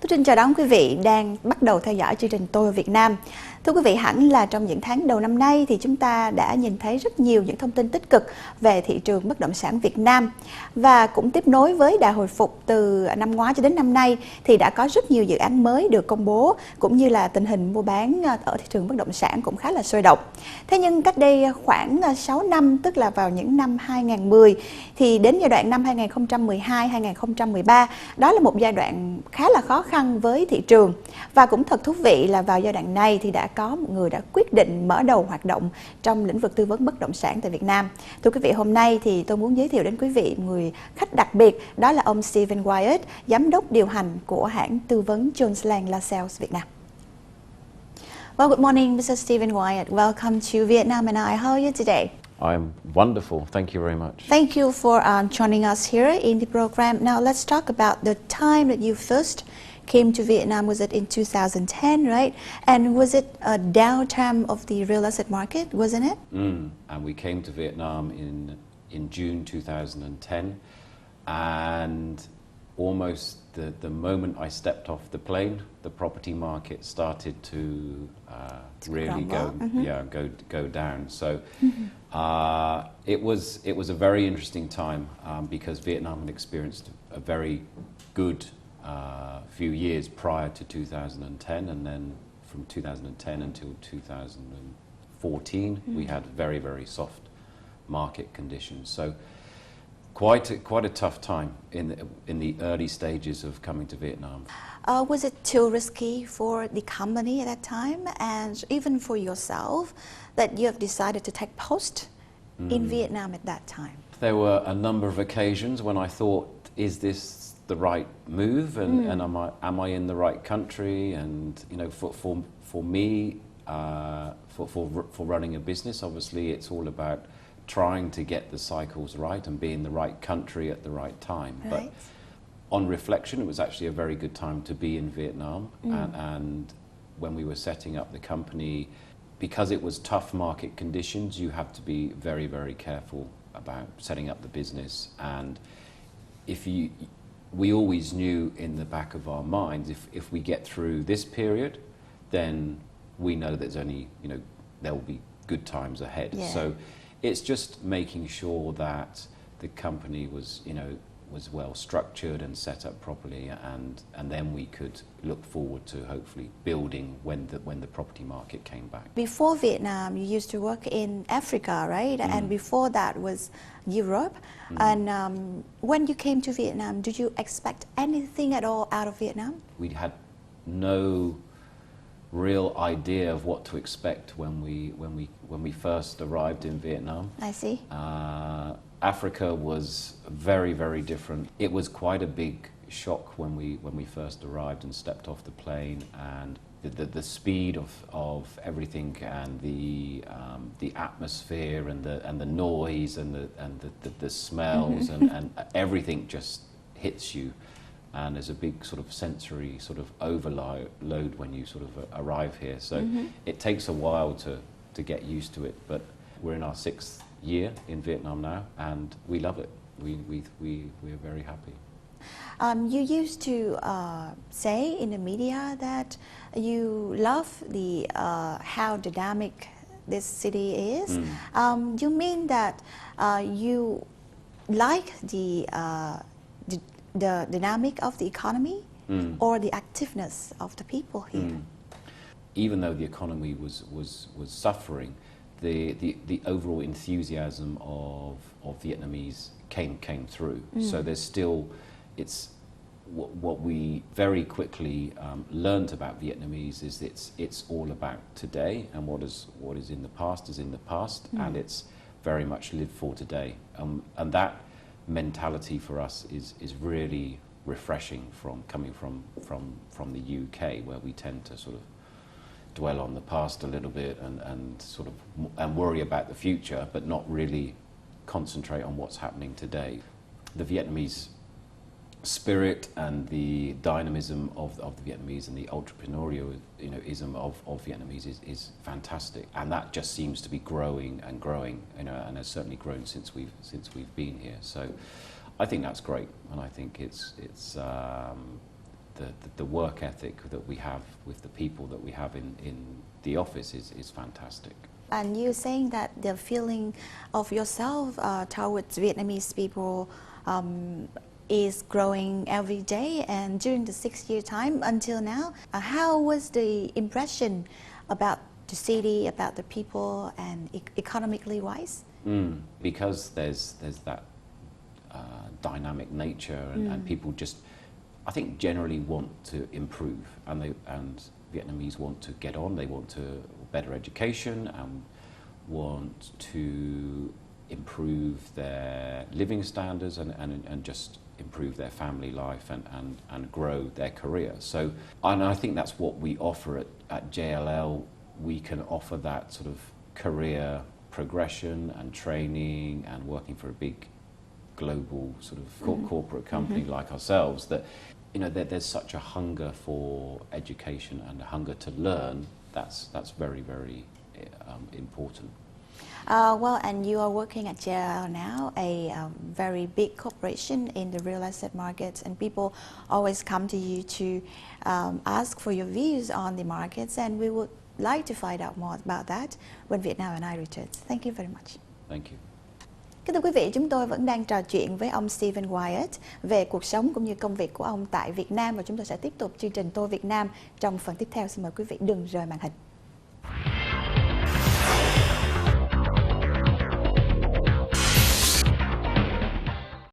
Tôi xin chào đón quý vị đang bắt đầu theo dõi chương trình Tôi ở Việt Nam. Thưa quý vị, hẳn là trong những tháng đầu năm nay thì chúng ta đã nhìn thấy rất nhiều những thông tin tích cực về thị trường bất động sản Việt Nam. Và cũng tiếp nối với đà hồi phục từ năm ngoái cho đến năm nay thì đã có rất nhiều dự án mới được công bố, cũng như là tình hình mua bán ở thị trường bất động sản cũng khá là sôi động. Thế nhưng cách đây khoảng 6 năm, tức là vào những năm 2010, thì đến giai đoạn năm 2012-2013, đó là một giai đoạn khá là khó khăn với thị trường. Và cũng thật thú vị là vào giai đoạn này thì đã có một người đã quyết định mở đầu hoạt động trong lĩnh vực tư vấn bất động sản tại Việt Nam. Thưa quý vị, hôm nay thì tôi muốn giới thiệu đến quý vị người khách đặc biệt, đó là ông Stephen Wyatt, giám đốc điều hành của hãng tư vấn Jones Lang LaSalle Việt Nam. Well, good morning, Mr. Stephen Wyatt. Welcome to Vietnam and I. How are you today? I'm wonderful. Thank you very much. Thank you for joining us here in the program. Now, let's talk about the time that you first came to Vietnam. Was it in 2010, right? And was it a downturn of the real estate market, wasn't it? And we came to Vietnam in June 2010, and almost the moment I stepped off the plane, the property market started to really go down. So it was a very interesting time because Vietnam had experienced a very good few years prior to 2010, and then from 2010 until 2014 we had very, very soft market conditions. So quite a tough time in the early stages of coming to Vietnam. Was it too risky for the company at that time, and even for yourself, that you have decided to take post in Vietnam at that time? There were a number of occasions when I thought, is this the right move, and am I in the right country? And you know, for me, for running a business, obviously it's all about trying to get the cycles right and be in the right country at the right time. Right. But on reflection, it was actually a very good time to be in Vietnam. And when we were setting up the company, because it was tough market conditions, you have to be very, very careful about setting up the business. And we always knew in the back of our minds, if we get through this period, then we know there's only, there will be good times ahead. Yeah. So it's just making sure that the company was, was well structured and set up properly, and then we could look forward to hopefully building when the property market came back. Before Vietnam, you used to work in Africa, right? And before that was Europe. And when you came to Vietnam, did you expect anything at all out of Vietnam? We had no real idea of what to expect when we first arrived in Vietnam. I see. Africa was very, very different. It was quite a big shock when we first arrived and stepped off the plane, and the speed of everything, and the atmosphere, and the noise, and the smells, and everything just hits you. And there's a big sort of sensory sort of overload when you sort of arrive here. So it takes a while to get used to it, but we're in our 6th year in Vietnam now, and we love it. We're very happy. You used to say in the media that you love the how dynamic this city is. You mean that you like the dynamic of the economy, or the activeness of the people here? Even though the economy was suffering, the overall enthusiasm of Vietnamese came through. So there's still, it's what we very quickly learned about Vietnamese is it's all about today, and what is in the past is in the past, and it's very much live for today. And that mentality for us is really refreshing, from coming from the UK, where we tend to sort of dwell on the past a little bit and worry about the future, but not really concentrate on what's happening today. The Vietnamese spirit and the dynamism of the Vietnamese, and the entrepreneurialism of Vietnamese is fantastic, and that just seems to be growing and growing, and has certainly grown since we've been here. So I think that's great, and I think it's the work ethic that we have with the people that we have in the office is fantastic. And you're saying that the feeling of yourself towards Vietnamese people is growing every day, and during the 6-year time until now, how was the impression about the city, about the people, and economically wise? Because there's that dynamic nature, and people just, I think, generally want to improve, and Vietnamese want to get on. They want to better education and want to improve their living standards and just improve their family life and grow their career. So, and I think that's what we offer at JLL. We can offer that sort of career progression and training and working for a big global sort of corporate company like ourselves, that there's such a hunger for education and a hunger to learn. That's very, very important. Well, and you are working at JLL now, a very big corporation in the real estate market, and people always come to you to ask for your views on the markets, and we would like to find out more about that when Vietnam and I return. Thank you very much. Thank you. Kính thưa quý vị, chúng tôi vẫn đang trò chuyện với ông Stephen Wyatt về cuộc sống cũng như công việc của ông tại Việt Nam, và chúng tôi sẽ tiếp tục chương trình Tôi Việt Nam trong phần tiếp theo. Xin mời quý vị đừng rời màn hình.